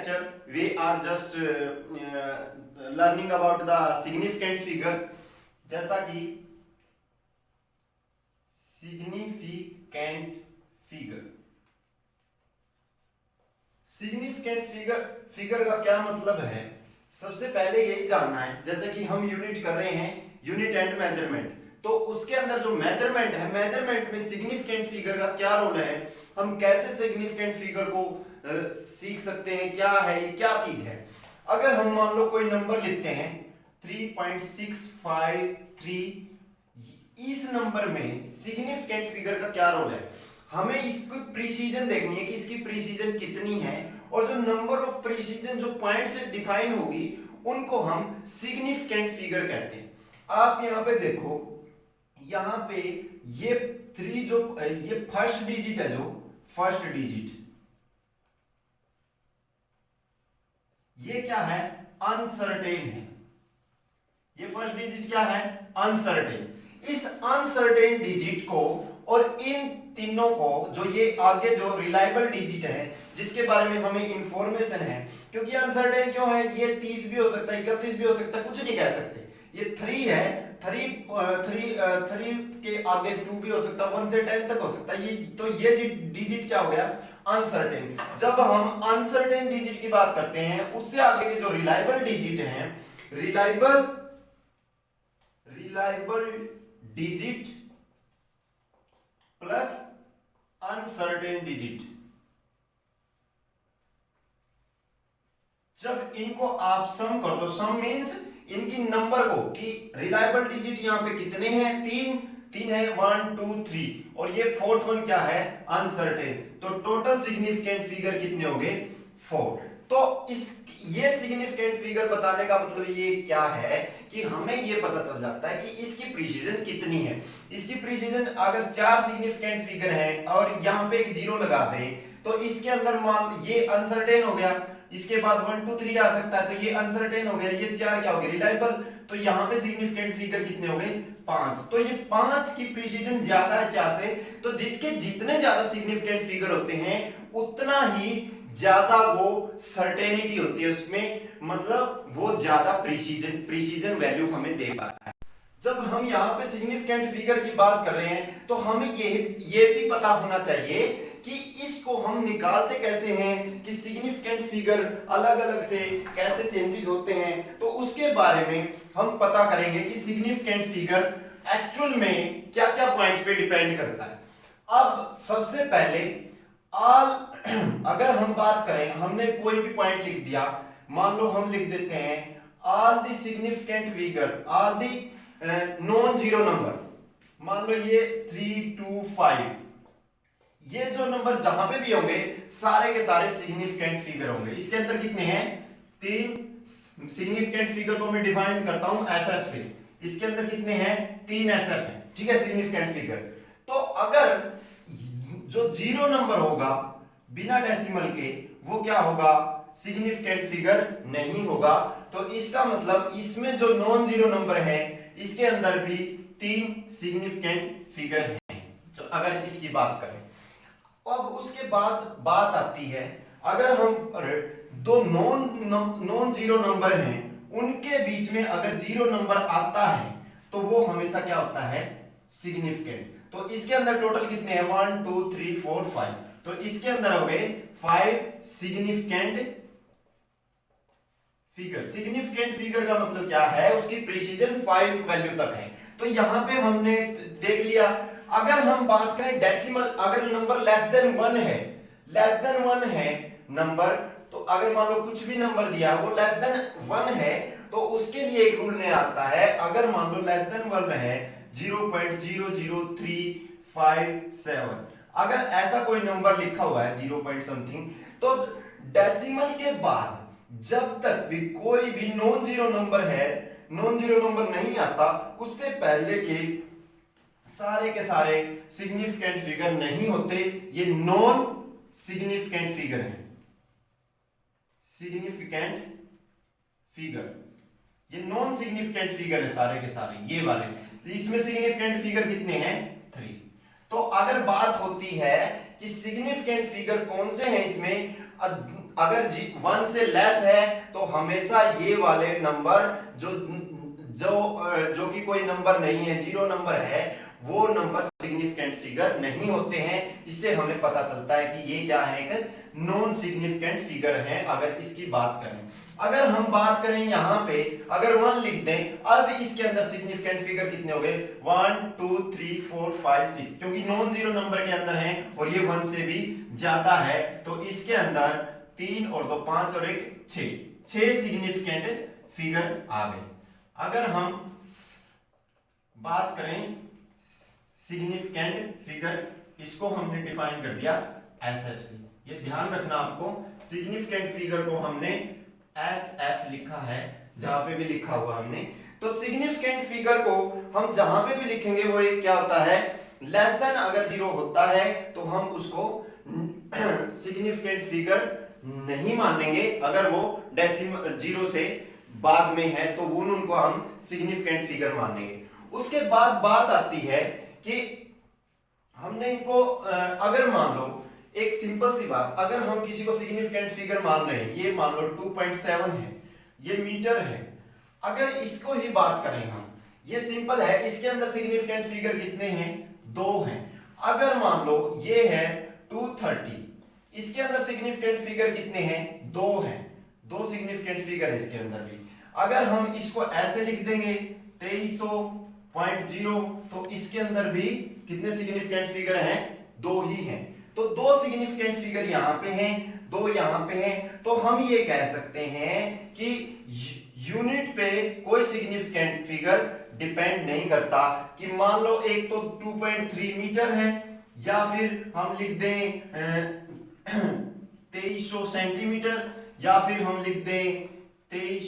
lecture we are just learning about the significant figure, जैसा कि significant figure। significant figure का क्या मतलब है? सबसे पहले यही जानना है, जैसे कि हम यूनिट कर रहे हैं, यूनिट एंड मेजरमेंट, तो उसके अंदर जो मेजरमेंट है, मेजरमेंट में सिग्निफिकेंट फिगर का क्या रोल है, हम कैसे सिग्निफिकेंट फिगर को सीख सकते हैं, क्या है ये, क्या चीज है। अगर हम मान लो कोई नंबर लिखते हैं 3.653, इस नंबर में सिग्निफिकेंट फिगर का क्या रोल है, हमें इसकी प्रिसीजन देखनी है कि इसकी प्रिसीजन कितनी है, और जो नंबर ऑफ प्रिसीजन जो पॉइंट से डिफाइन होगी उनको हम सिग्निफिकेंट फिगर कहते हैं। आप यहां पे देखो, यहां पे ये 3 जो ये फर्स्ट डिजिट है, जो फर्स्ट डिजिट ये क्या है, अनसर्टेन है। ये फर्स्ट डिजिट क्या है, अनसर्टेन। इस अनसर्टेन डिजिट को और इन तीनों को, जो ये आगे जो रिलायबल डिजिट है जिसके बारे में हमें इंफॉर्मेशन है, क्योंकि अनसर्टेन क्यों है, ये 30 भी हो सकता है, 31 भी हो सकता है, कुछ नहीं कह सकते। ये 3 है, 3 के आगे 2 भी हो सकता है, 1 से 10 तक हो सकता है, ये तो ये डिजिट क्या हो गया, अनसर्टेन। जब हम अनसर्टेन डिजिट की बात करते हैं, उससे आगे के जो रिलायबल डिजिट हैं, reliable digit plus uncertain digit, जब इनको आप सम कर दो, सम मींस इनकी नंबर को, कि रिलायबल डिजिट यहां पे कितने हैं, 3 है, 1 2 3, और ये फोर्थ वन क्या है, अनसर्टेन, तो टोटल सिग्निफिकेंट फिगर कितने हो गए, 4। तो ये सिग्निफिकेंट फिगर बताने का मतलब ये क्या है कि हमें ये पता चल जाता है कि इसकी प्रिसीजन कितनी है। इसकी प्रिसीजन अगर 4 सिग्निफिकेंट फिगर हैं और यहाँ पे एक 0 लगा दें, तो इसके अंदर मान ये अनसर्टेन हो गया, इसके बाद 1 2 3 आ सकता है, तो ये अनसर्टेन हो गया, ये 4 क्या हो गया, रिलायबल, तो यहाँ पे सिग्निफिकेंट फिगर कितने हो गए, 5। तो ये 5 की प्रिसीजन ज्यादा है 4 से, तो जिसके जितने ज्यादा सिग्निफिकेंट फिगर होते हैं उतना ही ज्यादा वो सर्टेनिटी होती है उसमें, मतलब वो ज्यादा प्रिसीजन वैल्यू हमें दे पाता है। जब हम यहाँ पे सिग्निफिकेंट फिगर की बात कर रहे हैं, तो हमें ये भी पता होना चाहिए कि इसको हम निकालते कैसे हैं, कि सिग्निफिकेंट फिगर अलग अलग से कैसे चेंजेस होते हैं, तो उसके बारे में हम पता करेंगे कि सिग्निफिकेंट फिगर एक्चुअल में क्या क्या पॉइंट पे डिपेंड करता है। अब सबसे पहले अगर हम बात करें, हमने कोई भी पॉइंट लिख दिया, मान लो हम लिख देते हैं all the significant figure, all the non zero number, मान लो ये 3 2 5, ये जो नंबर जहां पे भी होंगे सारे के सारे सिग्निफिकेंट फिगर होंगे। इसके अंदर कितने हैं, 3 सिग्निफिकेंट फिगर को मैं डिफाइन करता हूं एसएफ से, इसके अंदर कितने हैं, 3 एसएफ है, ठीक है, सिग्निफिकेंट फिगर। तो अगर जो 0 नंबर होगा बिना डेसिमल के, वो क्या होगा, सिग्निफिकेंट फिगर नहीं होगा। तो इसका मतलब इसमें जो नॉन जीरो नंबर है इसके अंदर भी 3 सिग्निफिकेंट फिगर हैं, तो अगर इसकी बात करें। अब उसके बाद बात आती है, अगर हम दो नॉन जीरो नंबर हैं उनके बीच में अगर 0 नंबर आता है तो वो हमेशा क्या होता है, सिग्निफिकेंट। तो इसके अंदर टोटल कितने हैं, 1 2 3 4 5, तो इसके अंदर हो गए 5 सिग्निफिकेंट फिगर। सिग्निफिकेंट फिगर का मतलब क्या है, उसकी प्रिसीजन 5 वैल्यू तक है। तो यहां पे हमने देख लिया। अगर हम बात करें डेसिमल, अगर नंबर लेस देन 1 है, लेस देन 1 है नंबर, तो अगर मान लो कुछ भी नंबर दिया वो लेस देन 1 है, तो उसके लिए एक रूल नहीं आता है। अगर मान लो लेस देन 1 है 0.00357, अगर ऐसा कोई नंबर लिखा हुआ है 0 पॉइंट समथिंग, तो डेसिमल के बाद जब तक भी कोई भी नॉन जीरो नंबर है, नॉन जीरो नंबर नहीं आता, उससे पहले के सारे सिग्निफिकेंट फिगर नहीं होते, ये नॉन सिग्निफिकेंट फिगर है। सिग्निफिकेंट फिगर, ये नॉन सिग्निफिकेंट फिगर है सारे के सारे, ये वाले। तो इसमें सिग्निफिकेंट फिगर कितने हैं, 3। तो अगर बात होती है कि सिग्निफिकेंट फिगर कौन से हैं इसमें, अगर 1 से लेस है तो हमेशा ये वाले नंबर जो जो कि कोई नंबर नहीं है, जीरो नंबर है, वो नंबर सिग्निफिकेंट फिगर नहीं होते हैं। इससे हमें पता चलता है कि ये क्या है, एक नॉन सिग्निफिकेंट फिगर है अगर इसकी बात करें। अगर हम बात करें यहाँ पे अगर 1 लिख दें, अब इसके अंदर सिग्निफिकेंट फिगर कितने हो गए, 1 2 3 4 5 6, क्योंकि नॉन जीरो नंबर के अंदर है और ये 1 से भी ज्यादा है, तो इसके अंदर 3 और 2 5 और 1 6 सिग्निफिकेंट फिगर आ गए। अगर हम बात करें सिग्निफिकेंट फिगर, इसको हमने डिफाइन कर दिया एसएफ। ये ध्यान रखना आपको, सिग्निफिकेंट फिगर को हमने एसएफ लिखा है, जहां पे भी लिखा हुआ हमने। तो सिग्निफिकेंट फिगर को हम जहां पे भी लिखेंगे वो एक क्या होता है, लेस देन अगर 0 होता है तो हम उसको सिग्निफिकेंट फिगर नहीं मानेंगे। अगर वो डेसिमल 0 से बाद में है तो उनको हम सिग्निफिकेंट फिगर मानेंगे। उसके बाद बात आती है कि हमने इनको अगर मान लो एक सिंपल सी बात, अगर हम किसी को सिग्निफिकेंट फिगर मान रहे हैं, ये मान लो 2.7 है, ये मीटर है, अगर इसको ही बात करें हम, ये सिंपल है, इसके अंदर सिग्निफिकेंट फिगर कितने हैं, 2 हैं। अगर मान लो ये है 230, इसके अंदर सिग्निफिकेंट फिगर कितने हैं, 2 हैं, 2 सिग्निफिकेंट फिगर है इसके अंदर भी। अगर हम इसको ऐसे लिख देंगे 2300.0, तो इसके अंदर भी कितने सिग्निफिकेंट फिगर हैं, 2 ही हैं। तो 2 सिग्निफिकेंट फिगर यहां पे हैं, 2 यहां पे हैं, तो हम ये कह सकते हैं कि यूनिट पे कोई सिग्निफिकेंट फिगर डिपेंड नहीं करता। कि मान लो एक तो 2.3 मीटर है, या फिर हम लिख दें 2300 सेंटीमीटर, या फिर हम लिख दें 23,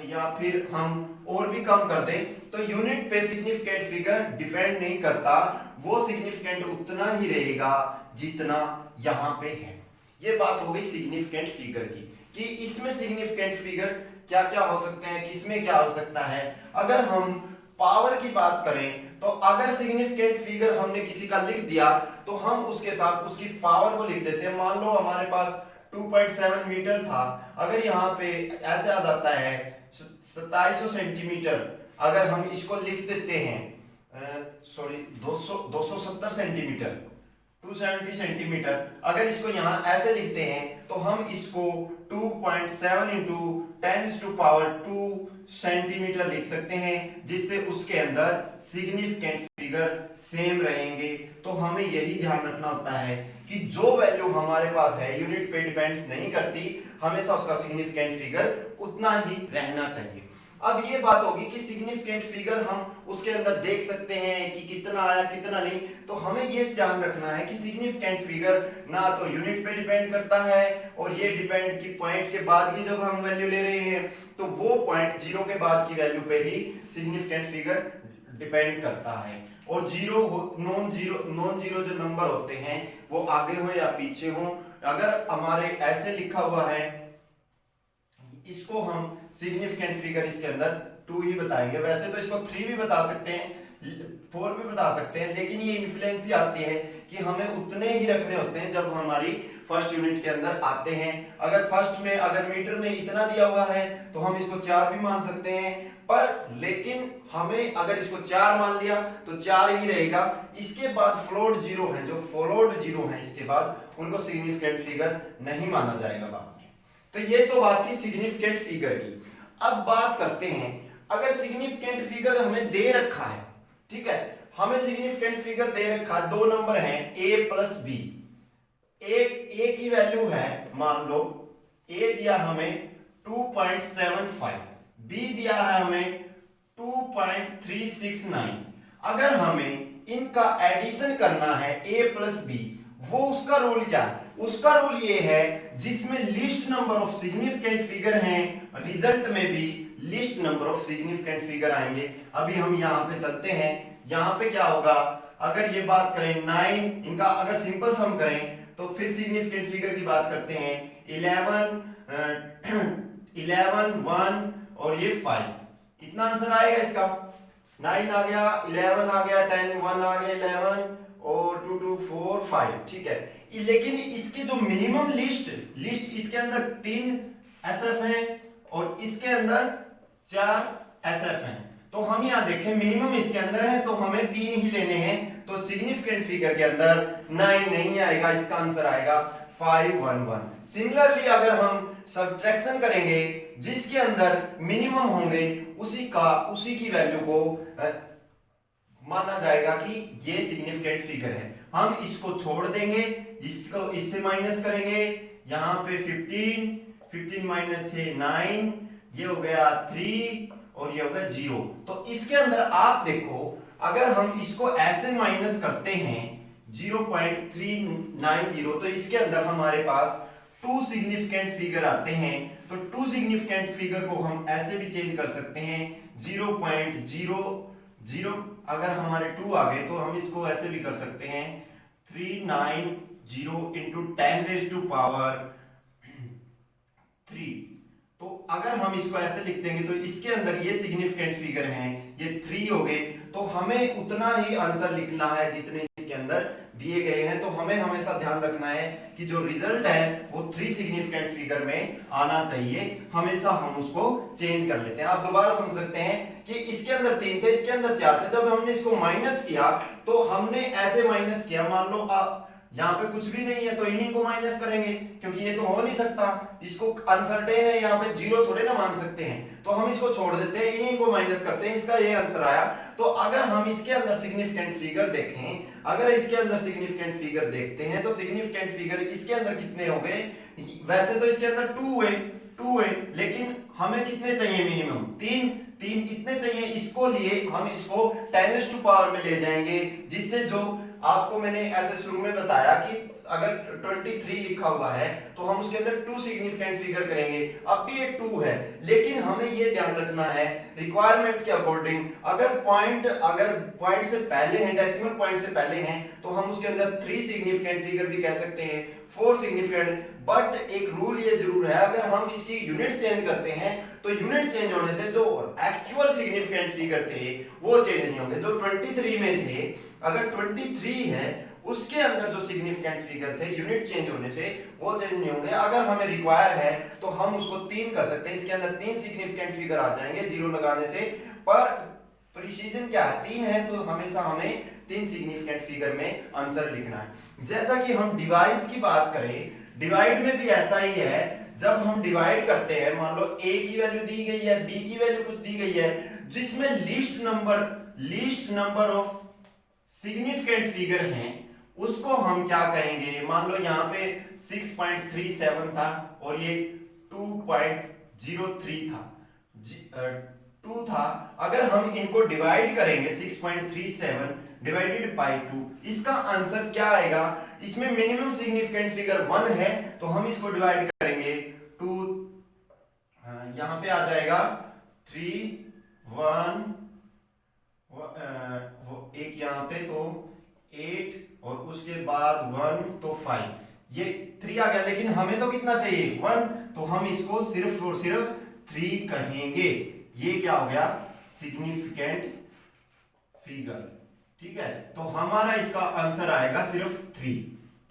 या फिर हम और भी कम कर दें, तो यूनिट पे सिग्निफिकेंट फिगर डिपेंड नहीं करता, वो सिग्निफिकेंट उतना ही रहेगा जितना यहां पे है। ये बात हो गई सिग्निफिकेंट फिगर की, कि इसमें सिग्निफिकेंट फिगर क्या क्या हो सकते हैं, किसमें क्या हो सकता है। अगर हम पावर की बात करें तो अगर सिग्निफिकेंट फिगर हमने किसी का लिख दिया तो हम उसके साथ उसकी पावर को लिख देते हैं। मान लो हमारे पास 2.7 मीटर था, अगर यहाँ पे ऐसे आ जाता है 2700 सेंटीमीटर, अगर हम इसको लिख देते हैं 270 सेंटीमीटर, 270 सेंटीमीटर, अगर इसको यहाँ ऐसे लिखते हैं तो हम इसको 2.7 इंटू 10⁻² सेंटीमीटर लिख सकते हैं, जिससे उसके अंदर सिग्निफिकेंट फिगर सेम रहेंगे। तो हमें यही ध्यान रखना होता है कि जो वैल्यू हमारे पास है यूनिट पे डिपेंड्स नहीं करती, हमेशा उसका सिग्निफिकेंट फिगर उतना ही रहना चाहिए। अब ये बात होगी कि सिग्निफिकेंट फिगर हम उसके अंदर देख सकते हैं कि कितना आया कितना नहीं, तो हमें ये ध्यान रखना है कि सिग्निफिकेंट फिगर ना तो यूनिट पे डिपेंड करता है, और ये डिपेंड की पॉइंट के बाद की जब हम वैल्यू ले रहे हैं तो वो पॉइंट 0 के बाद की वैल्यू पे ही सिग्निफिकेंट फिगर डिपेंड करता है। और नॉन जीरो जो नंबर होते हैं वो आगे हो या पीछे हो, अगर हमारे ऐसे लिखा हुआ है, इसको हम सिग्निफिकेंट फिगर इसके अंदर 2 ही बताएंगे। वैसे तो इसको 3 भी बता सकते हैं, 4 भी बता सकते हैं, लेकिन ये इन्फ्लुएंस ही आती है कि हमें उतने ही रखने होते हैं जब हमारी फर्स्ट यूनिट के अंदर आते हैं। अगर फर्स्ट में अगर मीटर में इतना दिया हुआ है तो हम इसको 4 भी मान सकते हैं, पर लेकिन हमें अगर इसको 4 मान लिया तो 4 ही रहेगा। इसके बाद फ्लोट 0 है, जो फॉलोड 0 है इसके बाद, उनको सिग्निफिकेंट फिगर नहीं माना जाएगा बाद में। तो ये तो बात थी सिग्निफिकेंट फिगर की। अब बात करते हैं, अगर सिग्निफिकेंट फिगर हमें दे रखा है, ठीक है, हमें सिग्निफिकेंट फिगर दे रखा है, 2 नंबर हैं a प्लस b, a की वैल्यू है, मान लो a दिया हमें 2.75, b दिया है हमें 2.369। अगर हमें इनका एडिशन करना है a प्लस b, वो उसका रूल क्या है, उसका रूल ये है जिसमें list number of significant figure हैं, रिजल्ट में भी list number of significant figure आएंगे। अभी हम यहाँ पे चलते हैं, यहाँ पे क्या होगा, अगर ये बात करें 9, इनका अगर सिंपल सम करें तो फिर सिग्निफिकेंट फिगर की बात करते हैं 11 1 और ये 5, इतना आंसर आएगा इसका। 9 आ गया, 11 आ गया, 10 1 आ गया, 11 और 2 2 4 5, ठीक है। लेकिन इसके जो मिनिमम लिस्ट इसके अंदर 3 एसएफ हैं और इसके अंदर 4 एसएफ हैं। तो हम यहां देखें मिनिमम इसके अंदर है तो हमें 3 ही लेने हैं, तो सिग्निफिकेंट फिगर के अंदर 9 नहीं आएगा, इसका आंसर आएगा 511। सिमिलरली अगर हम सब्ट्रैक्शन करेंगे जिसके अंदर मिनिमम होंगे उसी की वैल्यू को माना जाएगा कि ये सिग्निफिकेंट फिगर है। हम इसको छोड़ देंगे, इसको इससे माइनस करेंगे, यहां पे 15 माइनस से 9, ये हो गया 3 और ये हो गया 0। तो इसके अंदर आप देखो अगर हम इसको ऐसे माइनस करते हैं 0.390, तो इसके अंदर हमारे पास 2 सिग्निफिकेंट फिगर आते हैं। तो 2 सिग्निफिकेंट फिगर को हम ऐसे भी चेंज कर सकते हैं 0.00, अगर हमारे 2 आ गए तो हम इसको ऐसे भी कर सकते हैं 390 इंटू 10 रेज टू पावर 3। तो अगर हम इसको ऐसे लिख देंगे तो इसके अंदर ये सिग्निफिकेंट फिगर हैं, ये 3 हो गए, तो हमें उतना ही आंसर लिखना है जितने इसके अंदर दिए गए हैं। तो हमें हमेशा ध्यान रखना है कि जो रिजल्ट है वो 3 सिग्निफिकेंट फिगर में आना चाहिए, हमेशा हम उसको चेंज कर लेते हैं। आप दोबारा समझ सकते हैं कि इसके अंदर 3 थे, इसके अंदर 4 थे, जब हमने इसको माइनस किया तो हमने ऐसे माइनस किया, मान लो यहाँ पे कुछ भी नहीं है तो इन्हीं को माइनस करेंगे क्योंकि ये तो हो नहीं सकता, इसको अनसर्टेन है, यहाँ पे 0 थोड़े ना मान सकते हैं, तो हम इसको छोड़ देते हैं, इन्हीं को माइनस करते हैं, इसका ये आंसर आया। तो अगर हम इसके अंदर सिग्निफिकेंट फिगर देखें, अगर इसके अंदर सिग्निफिकेंट फिगर देखते हैं तो सिग्निफिकेंट फिगर इसके अंदर कितने हो गए, वैसे तो इसके अंदर 2 है, लेकिन हमें कितने चाहिए मिनिमम 3 कितने चाहिए, इसको लिए हम इसको 10 टू पावर में ले जाएंगे, जिससे जो आपको मैंने ऐसे शुरू में बताया कि अगर 23 लिखा हुआ है तो हम उसके अंदर 2 सिग्निफिकेंट फिगर करेंगे। अब भी ये 2 है, लेकिन हमें ये ध्यान रखना है रिक्वायरमेंट के अकॉर्डिंग अगर पॉइंट से पहले हैं, डेसिमल पॉइंट से पहले हैं, तो हम उसके अंदर 3 सिग्निफिकेंट फिगर भी कह सकते हैं, 4 सिग्निफिकेंट। बट एक रूल ये जरूर है, अगर हम इसकी यूनिट चेंज करते हैं तो यूनिट चेंज होने से जो एक्चुअल सिग्निफिकेंट फिगर थे वो चेंज नहीं होंगे। जो 23 में थे, अगर 23 है उसके अंदर जो सिग्निफिकेंट फिगर थे यूनिट चेंज होने से वो चेंज नहीं होंगे। अगर हमें रिक्वायर है तो हम उसको 3 कर सकते हैं, इसके अंदर 3 सिग्निफिकेंट फिगर आ जाएंगे 0 लगाने से। पर प्रिसीजन क्या है, 3 है तो हमेशा हमें 3 सिग्निफिकेंट फिगर में आंसर लिखना है। जैसा कि हम डिवाइड की बात करें, डिवाइड में भी ऐसा ही है, जब हम डिवाइड करते हैं, मान लो a की वैल्यू दी गई है, b की वैल्यू कुछ दी गई है, जिसमें least number of significant figure हैं, उसको हम क्या कहेंगे। मान लो यहाँ पे 6.37 था और ये 2.03 था, 2 था। अगर हम इनको डिवाइड करेंगे 6.37 डिवाइडेड बाय 2, इसका आंसर क्या आएगा। इसमें मिनिमम सिग्निफिकेंट फिगर 1 है तो हम इसको डिवाइड करेंगे 2, यहाँ पे आ जाएगा 3 1 एक यहाँ पे तो 8 और उसके बाद 1 तो 5, ये 3 आ गया, लेकिन हमें तो कितना चाहिए 1, तो हम इसको सिर्फ और सिर्फ 3 कहेंगे। ये क्या हो गया सिग्निफिकेंट फिगर, ठीक है। तो हमारा इसका आंसर आएगा सिर्फ 3,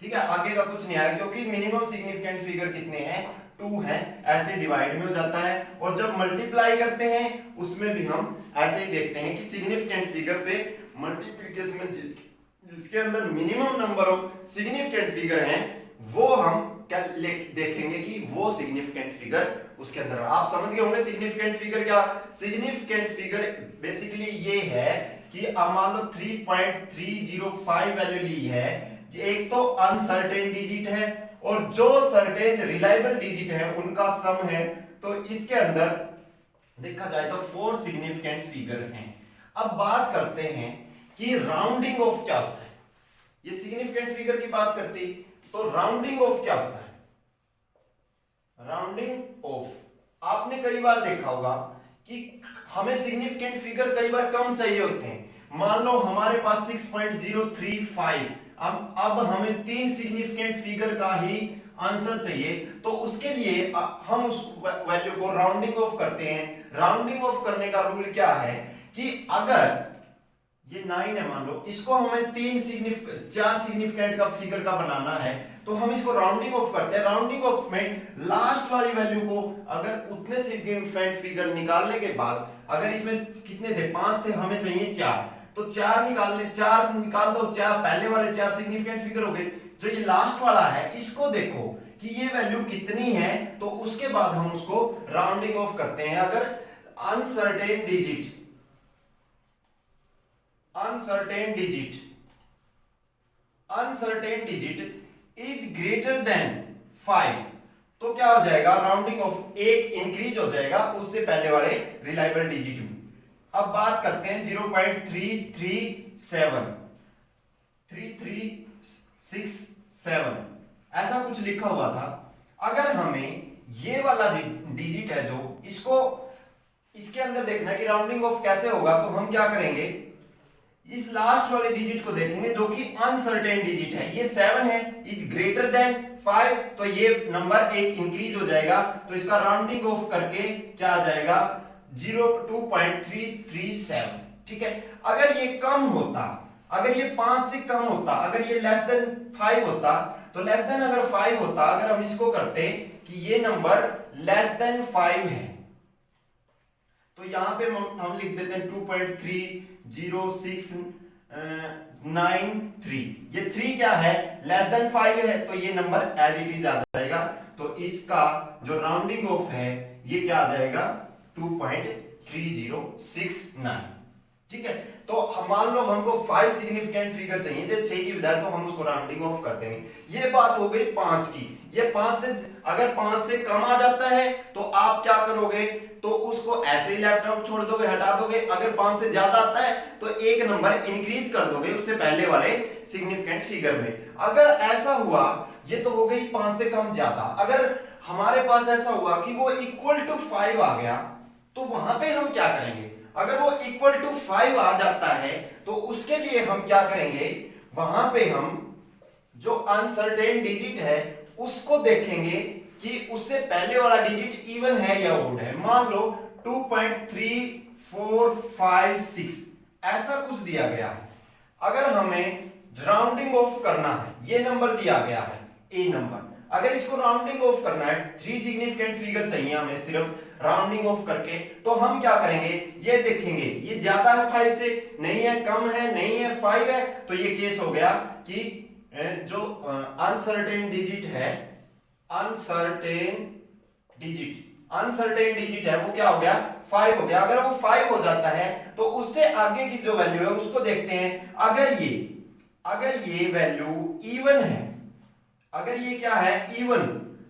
ठीक है, आगे का कुछ नहीं आएगा क्योंकि मिनिमम सिग्निफिकेंट फिगर कितने हैं 2 है, ऐसे डिवाइड में हो जाता है। और जब मल्टीप्लाई करते हैं उसमें भी हम ऐसे ही देखते हैं कि सिग्निफिकेंट फिगर पे मल्टीप्लिकेशन में जिसके अंदर minimum number of significant figure हैं वो हम क्या देखेंगे कि वो सिग्निफिकेंट फिगर उसके अंदर। आप समझ गए होंगे सिग्निफिकेंट फिगर क्या, सिग्निफिकेंट फिगर बेसिकली ये है कि मान लो 3.305 वैल्यू ली है, एक तो अनसर्टेन डिजिट है और जो सर्टेन रिलायबल डिजिट है उनका सम है, तो इसके अंदर देखा जाए तो 4 सिग्निफिकेंट फिगर हैं। अब बात करते हैं कि राउंडिंग ऑफ क्या होता है। ये सिग्निफिकेंट फिगर की बात करती तो राउंडिंग ऑफ क्या होता है। राउंडिंग ऑफ आपने कई बार देखा होगा कि हमें सिग्निफिकेंट फिगर कई बार कम चाहिए होते हैं। मान लो हमारे पास 6.035, अब हमें 3 सिग्निफिकेंट फिगर का ही आंसर चाहिए, तो उसके लिए हम उस वैल्यू को राउंडिंग ऑफ करते हैं। राउंडिंग ऑफ करने का रूल क्या है कि अगर ये 9 है मान लो, इसको हमें चार सिग्निफिकेंट का फिगर का बनाना है, तो हम इसको राउंडिंग ऑफ करते हैं। राउंडिंग ऑफ में लास्ट वाली वैल्यू को अगर उतने सिग्निफिकेंट फिगर निकालने के बाद, अगर इसमें कितने थे 5 थे, हमें चाहिए 4, तो 4 निकाल दो, चार पहले वाले 4 सिग्निफिकेंट फिगर हो गए। जो ये लास्ट वाला है इसको देखो कि ये वैल्यू कितनी है, तो उसके बाद हम उसको राउंडिंग ऑफ करते हैं। अगर uncertain digit is greater than 5, तो क्या हो जाएगा, राउंडिंग ऑफ एक इंक्रीज हो जाएगा उससे पहले वाले रिलायबल डिजिट में। अब बात करते हैं 0.3367 ऐसा कुछ लिखा हुआ था। अगर हमें ये वाला डिजिट है जो इसको इसके अंदर देखना है कि राउंडिंग ऑफ कैसे होगा, तो हम क्या करेंगे, इस लास्ट वाले डिजिट को देखेंगे जो कि अनसर्टेन डिजिट है। ये 7 है, इज ग्रेटर देन 5, तो ये नंबर एक इंक्रीज हो जाएगा, तो इसका राउंडिंग ऑफ करके क्या आ जाएगा 2.337। ठीक है, अगर ये कम होता, अगर ये 5 से कम होता, अगर ये लेस देन 5 होता, तो लेस देन अगर 5 होता, अगर हम इसको करते कि ये नंबर लेस देन 5 है, तो यहां पे हम लिख देते हैं 2.30693। ये 3 क्या है, लेस देन 5 है, तो ये नंबर एज इट इज आ जाएगा। तो इसका जो राउंडिंग ऑफ है ये क्या आ जाएगा 2.3069। ठीक है, तो मान लो हमको 5 सिग्निफिकेंट फिगर चाहिए थे 6 की बजाय, तो हम उसको राउंडिंग ऑफ कर देंगे। ये बात हो गई 5 की। ये 5 से अगर 5 से कम आ जाता है तो आप क्या करोगे, तो उसको ऐसे ही लेफ्ट आउट छोड़ दोगे, हटा दोगे। अगर 5 से ज्यादा आता है तो एक नंबर इंक्रीज कर दोगे उससे पहले वाले सिग्निफिकेंट फिगर में। अगर ऐसा हुआ, ये तो हो गई 5 से कम ज्यादा, अगर हमारे पास ऐसा हुआ कि वो इक्वल टू 5 आ गया, तो वहां पे हम क्या करेंगे, अगर वो इक्वल टू 5 आ जाता है तो उसके लिए हम क्या करेंगे, वहां पे हम जो अनसर्टेन डिजिट है उसको देखेंगे कि उससे पहले वाला डिजिट इवन है या ओड है। मान लो 2.3456 ऐसा कुछ दिया गया है। अगर हमें राउंडिंग ऑफ करना है, ये नंबर दिया गया है ए नंबर, अगर इसको राउंडिंग ऑफ करना है, 3 सिग्निफिकेंट फिगर चाहिए हमें सिर्फ राउंडिंग ऑफ करके, तो हम क्या करेंगे, ये देखेंगे ये ज्यादा है 5 से, नहीं है, कम है, नहीं है, 5 है, तो ये केस हो गया कि जो अनसर्टेन डिजिट है, अनसर्टेन डिजिट है वो क्या हो गया 5 हो गया। अगर वो 5 हो जाता है तो उससे आगे की जो वैल्यू है उसको देखते हैं। अगर ये वैल्यू इवन है, अगर ये क्या है इवन,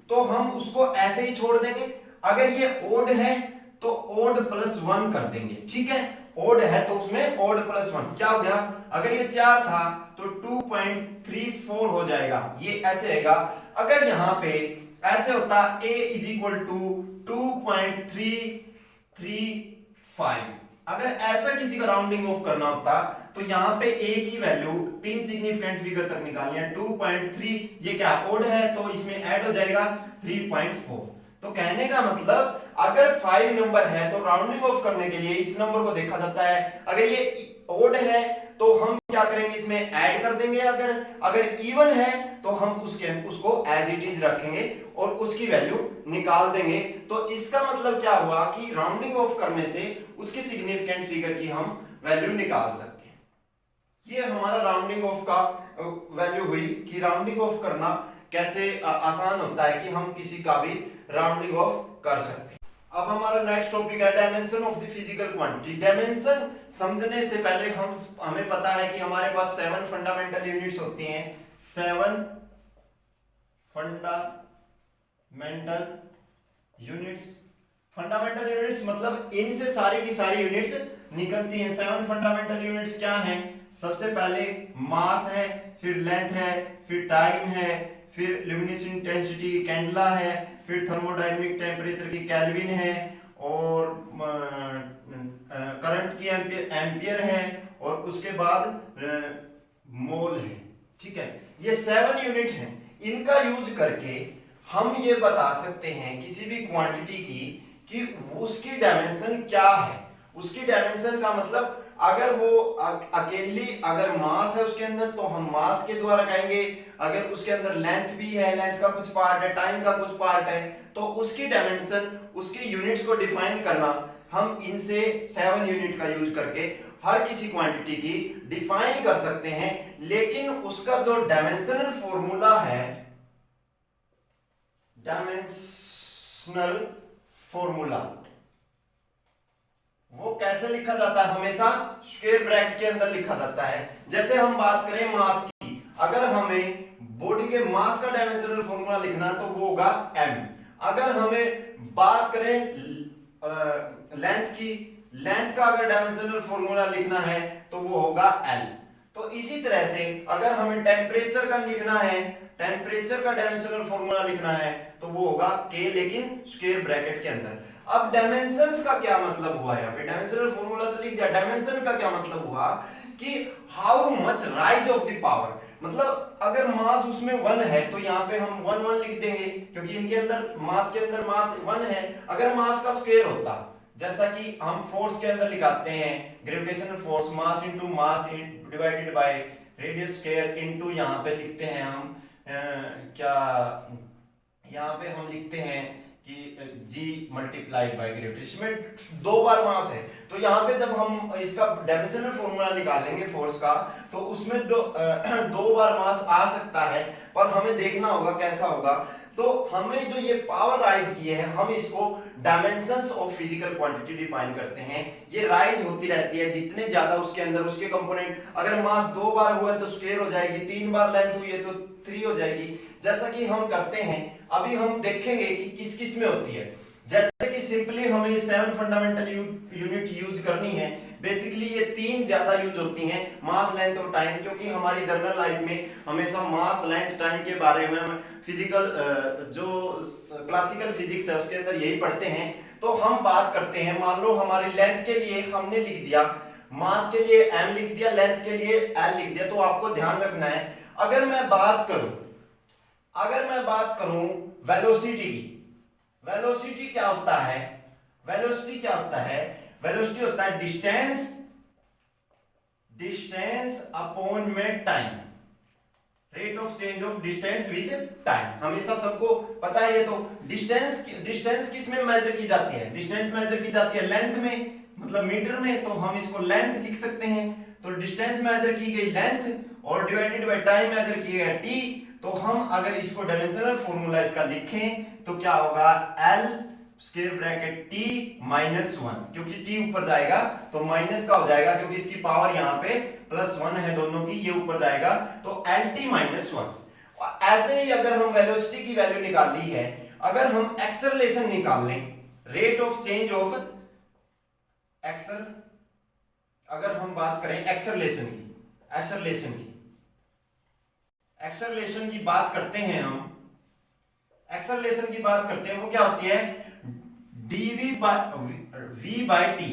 तो हम उसको ऐसे ही छोड़ देंगे। अगर ये ओड है तो ओड प्लस 1 कर देंगे। ठीक है, ओड है तो उसमें ओड प्लस 1 क्या हो गया, अगर ये 4 था तो 2.34 हो जाएगा, ये ऐसे आएगा। अगर यहां पे ऐसे होता a इज इक्वल टू 2.335, अगर ऐसा किसी का राउंडिंग ऑफ करना होता तो यहां पे a की वैल्यू 3 सिग्निफिकेंट फिगर तक निकालनी है। 2.3 ये क्या ओड है तो इसमें ऐड हो जाएगा 3.4। तो कहने का मतलब अगर 5 नंबर है तो राउंडिंग ऑफ करने के लिए इस नंबर को देखा जाता है। अगर ये ओड है तो हम क्या करेंगे, इसमें ऐड कर देंगे। अगर इवन है तो हम उसको एज इट इज रखेंगे और उसकी वैल्यू निकाल देंगे। तो इसका मतलब क्या हुआ कि राउंडिंग ऑफ करने से उसके सिग्निफिकेंट फिगर की हम वैल्यू निकाल सकते हैं। ये हमारा राउंडिंग ऑफ का वैल्यू हुई कि राउंडिंग ऑफ करना कैसे आसान होता है कि हम किसी का भी राउंडिंग ऑफ कर सकते हैं। अब हमारा नेक्स्ट टॉपिक है dimension of the physical quantity. Dimension समझने से पहले हमें पता है कि हमारे पास 7 फंडामेंटल यूनिट्स होती हैं। 7 फंडामेंटल यूनिट्स मतलब इनसे सारी की सारी यूनिट्स निकलती हैं। 7 फंडामेंटल यूनिट्स क्या हैं, सबसे पहले मास है, फिर लेंथ है, फिर टाइम है, फिर ल्यूमिनेसेंस इंटेंसिटी कैंडला है, फिर थर्मोडायनेमिक टेम्परेचर की केल्विन है, और करंट की एम्पियर है, और उसके बाद मोल है। ठीक है, ये 7 यूनिट हैं। इनका यूज करके हम ये बता सकते हैं किसी भी क्वांटिटी की कि उसकी डायमेंशन क्या है। उसकी डायमेंशन का मतलब अगर वो अकेली अगर मास है उसके अंदर तो हम मास के द्वारा कहेंगे, अगर उसके अंदर लेंथ भी है, लेंथ का कुछ पार्ट है, टाइम का कुछ पार्ट है, तो उसकी डायमेंशन, उसकी यूनिट्स को डिफाइन करना हम इनसे 7 यूनिट का यूज करके हर किसी क्वांटिटी की डिफाइन कर सकते हैं। लेकिन उसका जो डायमेंशनल फॉर्मूला है, डायमेंशनल फॉर्मूला, वो कैसे लिखा जाता है? हमेशा स्क्वायर ब्रैकेट के अंदर लिखा जाता है। जैसे हम बात करें मास की, अगर हमें बॉडी के मास का डायमेंशनल फॉर्मूला लिखना है तो वो होगा m। अगर हमें बात करें लेंथ की, लेंथ का अगर डायमेंशनल फॉर्मूला लिखना है तो वो होगा l। तो इसी तरह से अगर हमें टेम्परेचर का लिखना है, टेम्परेचर का डायमेंशनल फॉर्मूला लिखना है तो वो होगा k, लेकिन स्क्वायर ब्रैकेट के अंदर। अब डायमेंशंस का क्या मतलब हुआ? यहाँ पे डायमेंशनल फॉर्मूला तो लिख दिया, डायमेंशन का क्या मतलब हुआ कि how much rise of the power, मतलब अगर मास उसमें 1 है तो यहाँ पे हम 1 1 लिख देंगे, क्योंकि इनके अंदर मास के अंदर मास 1 है। अगर मास का स्क्वायर होता, जैसा कि हम फोर्स के अंदर लिखाते हैं gravitational force, mass into mass divided by radius square into, यहाँ पे लिखते हैं हम क्या, यहाँ पे हम लिखते हैं कि g मल्टीप्लाइड बाय ग्रेविटेशन में 2 बार मास है। तो यहाँ पे जब हम इसका डायमेंशनल फॉर्मूला निकालेंगे फोर्स का, तो उसमें 2 बार मास आ सकता है, पर हमें देखना होगा कैसा होगा। तो हमें जो ये पावर राइज की है, हम इसको dimensions of physical quantity define करते हैं। ये राइज होती रहती है, जितने ज्यादा उसके अंदर उसके कंपोनेंट, अगर मास 2 बार हुआ है तो स्क्वायर हो जाएगी, 3 बार लेंथ हुई है तो 3 हो जाएगी, जैसा कि हम करते हैं। अभी हम देखेंगे कि किस किस में होती है। जैसे कि सिंपली हमें 7 फंडामेंटल यूनिट यूज करनी है। बेसिकली ये 3 ज्यादा यूज होती हैं, मास, लेंथ और टाइम, क्योंकि हमारी जनरल लाइफ में हमेशा मास, लेंथ, टाइम के बारे में फिजिकल जो क्लासिकल फिजिक्स है उसके अंदर यही पढ़ते हैं। तो हम बात करते हैं, मान लो हमारी लेंथ के लिए हमने लिख दिया, मास के लिए m लिख दिया, लेंथ के लिए l लिख दिया। तो आपको ध्यान रखना है, अगर मैं बात करूं वेलोसिटी की, वेलोसिटी क्या होता है? वेलोसिटी क्या होता है? वेलोसिटी होता है डिस्टेंस अपॉन में time, rate of change of distance with time. हमेशा सबको पता है ये। तो डिस्टेंस किस में मेजर की जाती है? डिस्टेंस मेजर की जाती है लेंथ में, मतलब मीटर में, तो हम इसको लेंथ लिख सकते हैं। तो डिस्टेंस मेजर की गई लेंथ और डिवाइडेड बाय टाइम मेजर की गई t। तो हम अगर इसको डायमेंशनल फॉर्मूला इसका लिखें तो क्या होगा? l square bracket t minus 1, क्योंकि t ऊपर जाएगा तो माइनस का हो जाएगा, क्योंकि इसकी पावर यहाँ पे +1 है दोनों की, ये ऊपर जाएगा तो lt माइनस 1। ऐसे ही अगर हम वेलोसिटी की वैल्यू निकाल ली है, अगर हम एक्सेलरेशन निकाल लें, रेट ऑफ चेंज ऑफ अगर हम बात करें एक्सेलरेशन की बात करते हैं हम, एक्सेलरेशन की बात करते हैं, वो क्या होती है? v बाय टी,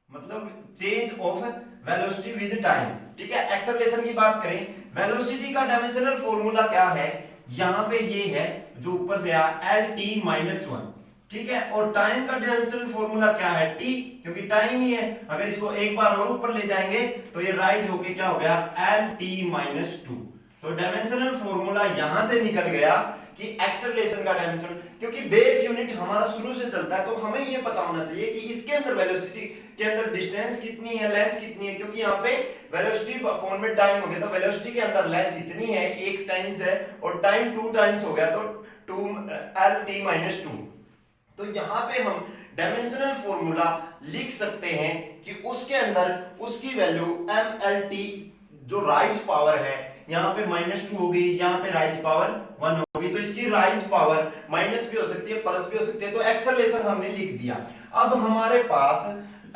मतलब change of velocity with time. ठीक है, एक्सेलरेशन की बात करें, वेलोसिटी का डायमेंशनल फॉर्मूला क्या है? यहां पे ये है जो ऊपर से आया lt माइनस 1। ठीक है, और टाइम का डायमेंशनल फॉर्मूला क्या है? t, क्योंकि टाइम ही है। अगर इसको एक बार और ऊपर ले जाएंगे तो ये राइज होके क्या हो गया? lt minus 2। तो डायमेंशनल फॉर्मूला यहां से निकल गया कि एक्सेलरेशन का डायमेंशन, क्योंकि बेस यूनिट हमारा शुरू से चलता है, तो हमें ये पता होना चाहिए कि इसके अंदर वेलोसिटी के अंदर डिस्टेंस कितनी है, लेंथ कितनी है, क्योंकि यहाँ पे वेलोसिटी अपॉन में टाइम हो गया, तो वेलोसिटी के अंदर लेंथ इतनी है, 1 टाइम्स है, और टाइम 2 टाइम्स हो गया, तो 2lt माइनस 2। तो यहाँ पे हम डायमेंशनल फॉर्मूला लिख सकते हैं कि उसके अंदर उसकी वैल्यू mlt, जो राइज पावर है, यहाँ पे -2 होगी, यहाँ पे राइज पावर 1 होगी, तो इसकी राइज पावर माइनस भी हो सकती है, प्लस भी हो सकती है। तो एक्सेलरेशन हमने लिख दिया। अब हमारे पास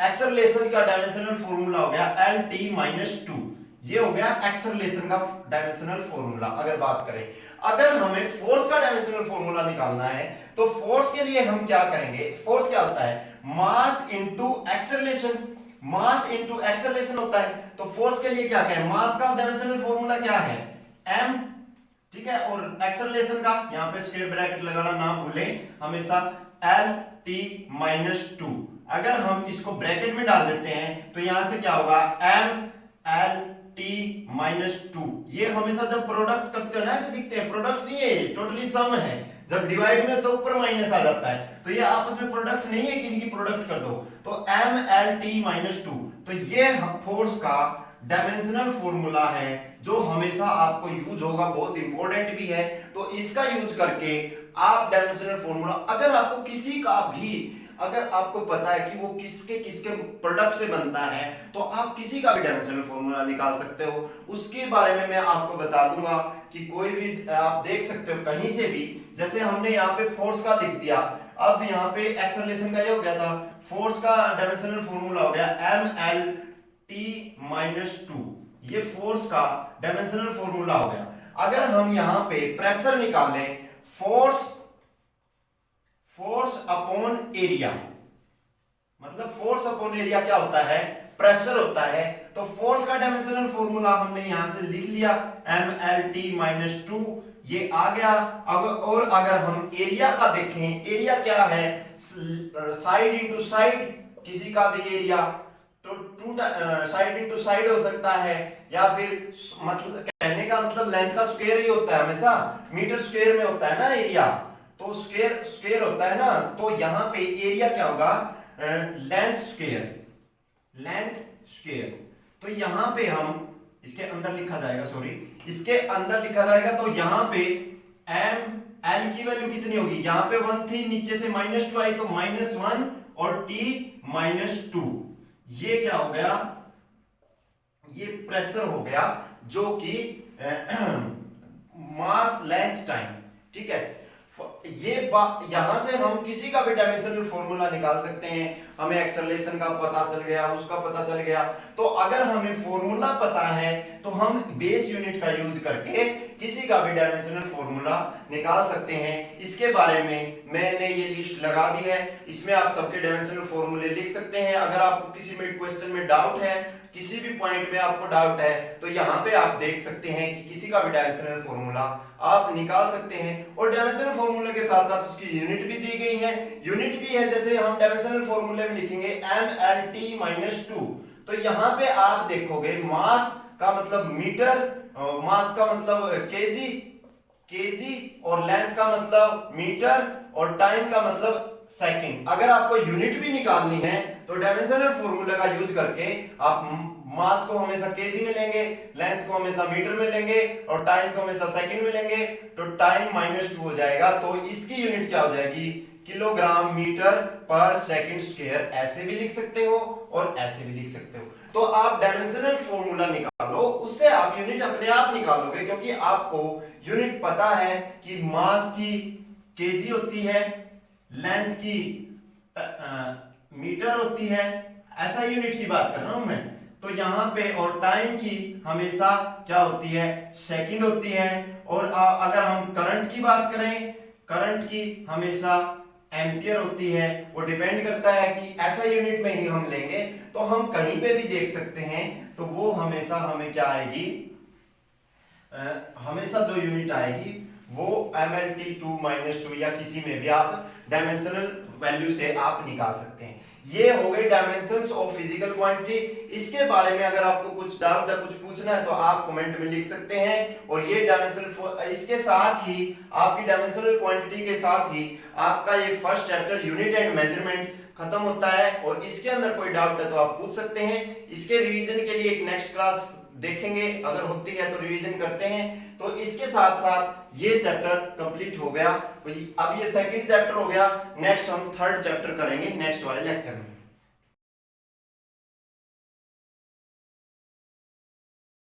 एक्सेलरेशन का डायमेंशनल फॉर्मूला हो गया lt माइनस 2। ये हो गया एक्सेलरेशन का डायमेंशनल फॉर्मूला। अगर बात करें, अगर हमें फोर्स का डायमेंशनल फॉर्मूला निकालना है, तो फोर्स के लिए हम क्या करेंगे? फोर्स क्या होता है? Mass into acceleration, mass into acceleration होता है। तो फोर्स के लिए क्या है? मास का डायमेंशनल फॉर्मूला क्या है? m। ठीक है, और एक्सेलरेशन का यहाँ पे स्क्वायर ब्रैकेट लगाना ना भूलें हमेशा, एल टी माइनस टू। अगर हम इसको ब्रैकेट में डाल देते हैं तो यहां से क्या होगा, M L T minus two. ये हमेशा जब प्रोडक्ट करते हो ना ऐसे दिखते हैं, प्रोडक्ट नहीं है, टोटली सम है। जब डिवाइड में तो ऊपर माइनस आ जाता है, तो ये आपस में प्रोडक्ट नहीं है कि इनकी प्रोडक्ट कर दो। तो M L T minus two, तो ये फोर्स का डायमेंशनल फॉर्मूला है जो हमेशा आपको यूज होगा, बहुत इंपॉर्टेंट भी है। तो इसका यूज करके आप डायमेंशनल फॉर्मूला, अगर आपको किसी का भी, अगर आपको पता है कि वो किसके किसके प्रोडक्ट से बनता है, तो आप किसी का भी डायमेंशनल फॉर्मूला निकाल सकते हो। उसके बारे में मैं आपको बता दूंगा कि कोई भी आप देख सकते हो कहीं से भी। जैसे हमने यहाँ पे फोर्स का लिख दिया, अब यहाँ पे एक्सेलरेशन का ये हो गया था, फोर्स का डायमेंशनल फॉर्मूला हो गया M L T minus two. ये फोर्स का डायमेंशनल फॉर्मूला हो गया। अगर हम यहाँ पे प्रेशर निकालें, फोर्स अपॉन एरिया, मतलब फोर्स अपॉन एरिया क्या होता है, प्रेशर होता है। तो फोर्स का डायमेंशनल फॉर्मूला हमने यहां से लिख लिया M L T minus two, ये आ गया। और अगर हम एरिया का देखें, एरिया क्या है, साइड इंटू साइड, किसी का भी एरिया तो टू साइड इंटू साइड हो सकता है, या फिर मतलब कहने का मतलब लेंथ का स्क्वायर ही होता है, हमेशा मीटर स्क्वायर में होता है ना एरिया, तो स्क्वायर होता है ना। तो यहाँ पे एरिया क्या होगा, लेंथ स्क्वायर। तो यहाँ पे हम इसके अंदर लिखा जाएगा, सॉरी इसके अंदर लिखा जाएगा। तो यहाँ पे एम एल की वैल्यू कितनी होगी, यहाँ पे 1 थी, नीचे से माइनस टू आई तो -1 और टी -2। ये क्या हो गया, ये प्रेशर हो गया जो कि मास लेंथ टाइम, ठीक है। ये यहां से हम किसी का भी डायमेंशनल फॉर्मूला निकाल सकते हैं। हमें एक्सेलरेशन का पता चल गया, उसका पता चल गया। तो अगर हमें फॉर्मूला पता है तो हम बेस यूनिट का यूज करके किसी का भी डायमेंशनल फॉर्मूला निकाल सकते हैं। इसके बारे में मैंने ये लिस्ट लगा दी है, इसमें आप सबके डायमेंशनल फॉर्मूले लिख सकते हैं। अगर आपको किसी में क्वेश्चन में डाउट है, किसी भी पॉइंट में आपको डाउट है, तो यहाँ पे आप देख सकते हैं कि किसी का भी डायमेंशनल फॉर्मूला आप निकाल सकते हैं। और डायमेंशनल फॉर्मूले के साथ साथ उसकी यूनिट भी दी गई है, यूनिट भी है। जैसे हम डायमेंशनल फॉर्मूले में लिखेंगे M L T minus two, तो यहाँ पे आप देखोगे मास का मतलब मीटर, मास का मतलब केजी और लेंथ का मतलब मीटर और टाइम का मतलब सेकंड। अगर आपको यूनिट भी निकालनी है तो डायमेंशनल फॉर्मूला का यूज करके आप मास को हमेशा केजी में लेंगे, लेंथ को हमेशा मीटर में लेंगे और टाइम को हमेशा सेकंड में लेंगे, तो टाइम -2 हो जाएगा। तो इसकी यूनिट क्या हो जाएगी, किलोग्राम मीटर पर सेकंड स्क्वायर। ऐसे भी लिख सकते हो और ऐसे भी लिख सकते हो। तो आप डायमेंशनल फॉर्मूला निकालो, उससे आप यूनिट अपने आप निकालोगे, क्योंकि आपको यूनिट पता है कि मास की केजी होती है, लेंथ की मीटर होती है, ऐसा यूनिट की बात कर रहा हूं मैं। तो यहाँ पे और टाइम की हमेशा क्या होती है, सेकंड होती है। और अगर हम करंट की बात करें, करंट की हमेशा एम्पियर होती है। वो डिपेंड करता है कि ऐसा यूनिट में ही हम लेंगे तो हम कहीं पे भी देख सकते हैं, तो वो हमेशा हमें क्या आएगी, हमेशा जो यूनिट आएगी वो MLT2 -2 या किसी में भी आप डायमेंशनल वैल्यू से आप निकाल सकते हैं। ये हो गई डायमेंशंस ऑफ फिजिकल क्वांटिटी। इसके बारे में अगर आपको कुछ डाउट है, कुछ पूछना है, तो आप कमेंट में लिख सकते हैं। और ये डायमेंशनल, इसके साथ ही आपकी डायमेंशनल क्वांटिटी के साथ ही आपका ये first chapter unit and measurement खत्म होता है। और इसके अंदर कोई डाउट है तो आप पूछ सकते हैं। इसके रिवीजन के लिए एक नेक्स्ट क्लास देखेंगे, अगर होती है तो रिवीजन करते हैं। तो इसके साथ साथ ये चैप्टर कंप्लीट हो गया। अब ये सेकंड चैप्टर हो गया, नेक्स्ट हम थर्ड चैप्टर करेंगे नेक्स्ट वाले लेक्चर में।